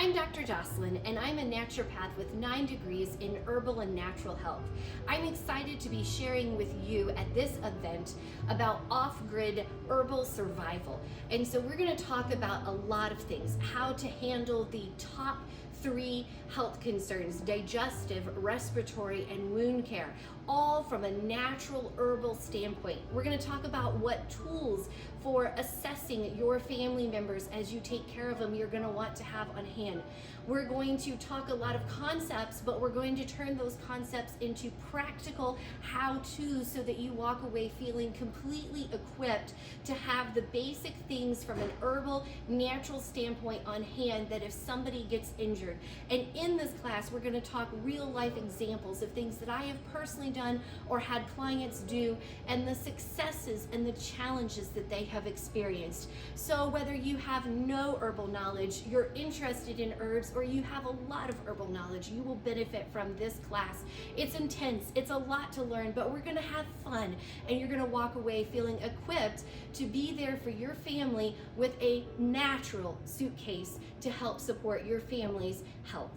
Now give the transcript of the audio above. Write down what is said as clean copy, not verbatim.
I'm Dr. Jocelin, and I'm a naturopath with 9 degrees in herbal and natural health. I'm excited to be sharing with you at this event about off-grid herbal survival. And so we're going to talk about a lot of things, how to handle the top 3 health concerns: digestive, respiratory, and wound care, all from a natural herbal standpoint. We're going to talk about what tools for assessing your family members as you take care of them you're going to want to have on hand. We're going to talk a lot of concepts, but we're going to turn those concepts into practical how-tos so that you walk away feeling completely equipped to have the basic things from an herbal, natural standpoint on hand that if somebody gets injured. And in this class, we're going to talk real-life examples of things that I have personally done or had clients do, and the successes and the challenges that they have experienced. So whether you have no herbal knowledge, you're interested in herbs, or you have a lot of herbal knowledge, you will benefit from this class. It's intense, it's a lot to learn, but we're gonna have fun, and you're gonna walk away feeling equipped to be there for your family with a natural suitcase to help support your family's health.